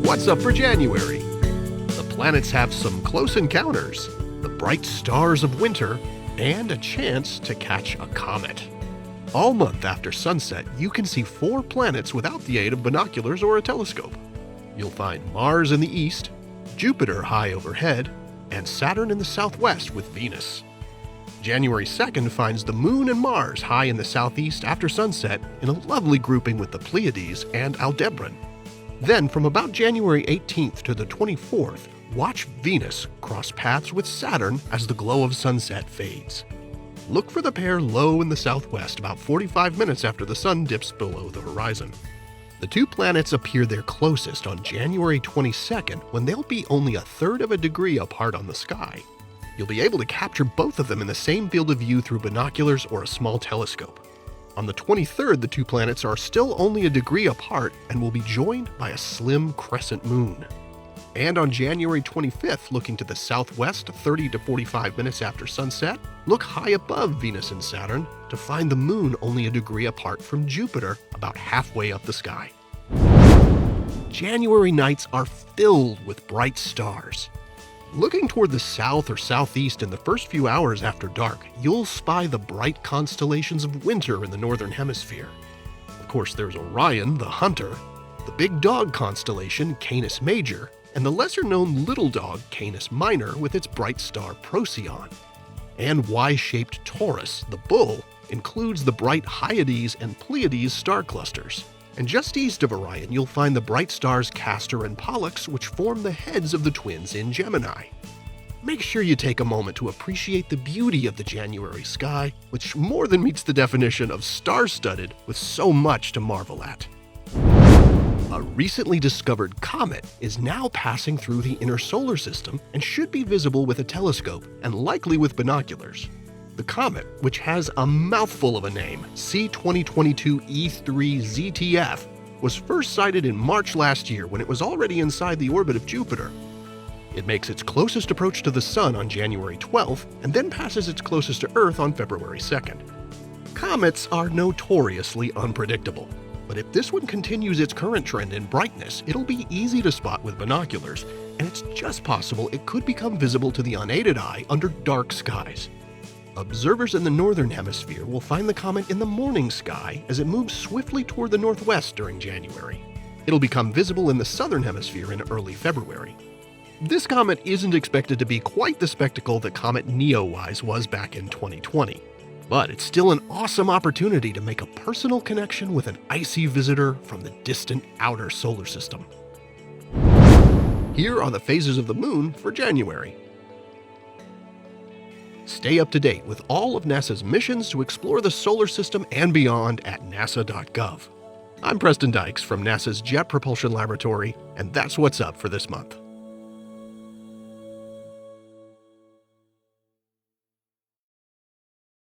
What's up for January? The planets have some close encounters, the bright stars of winter, and a chance to catch a comet. All month after sunset, you can see 4 planets without the aid of binoculars or a telescope. You'll find Mars in the east, Jupiter high overhead, and Saturn in the southwest with Venus. January 2nd finds the Moon and Mars high in the southeast after sunset in a lovely grouping with the Pleiades and Aldebaran. Then from about January 18th to the 24th, watch Venus cross paths with Saturn as the glow of sunset fades. Look for the pair low in the southwest about 45 minutes after the sun dips below the horizon. The 2 planets appear their closest on January 22nd when they'll be only 1/3 of a degree apart on the sky. You'll be able to capture both of them in the same field of view through binoculars or a small telescope. On the 23rd, the 2 planets are still only a degree apart and will be joined by a slim crescent moon. And on January 25th, looking to the southwest 30 to 45 minutes after sunset, look high above Venus and Saturn to find the moon only a degree apart from Jupiter, about halfway up the sky. January nights are filled with bright stars. Looking toward the south or southeast in the first few hours after dark, you'll spy the bright constellations of winter in the northern hemisphere. Of course, there's Orion, the hunter, the big dog constellation, Canis Major, and the lesser-known little dog, Canis Minor, with its bright star Procyon. And Y-shaped Taurus, the bull, includes the bright Hyades and Pleiades star clusters. And just east of Orion, you'll find the bright stars Castor and Pollux, which form the heads of the twins in Gemini. Make sure you take a moment to appreciate the beauty of the January sky, which more than meets the definition of star-studded with so much to marvel at. A recently discovered comet is now passing through the inner solar system and should be visible with a telescope and likely with binoculars. The comet, which has a mouthful of a name, C2022 E3 ZTF, was first sighted in March last year when it was already inside the orbit of Jupiter. It makes its closest approach to the Sun on January 12th and then passes its closest to Earth on February 2nd. Comets are notoriously unpredictable, but if this one continues its current trend in brightness, it'll be easy to spot with binoculars, and it's just possible it could become visible to the unaided eye under dark skies. Observers in the northern hemisphere will find the comet in the morning sky as it moves swiftly toward the northwest during January. It'll become visible in the southern hemisphere in early February. This comet isn't expected to be quite the spectacle that Comet Neowise was back in 2020, but it's still an awesome opportunity to make a personal connection with an icy visitor from the distant outer solar system. Here are the phases of the moon for January. Stay up to date with all of NASA's missions to explore the solar system and beyond at nasa.gov. I'm Preston Dykes from NASA's Jet Propulsion Laboratory, and that's what's up for this month.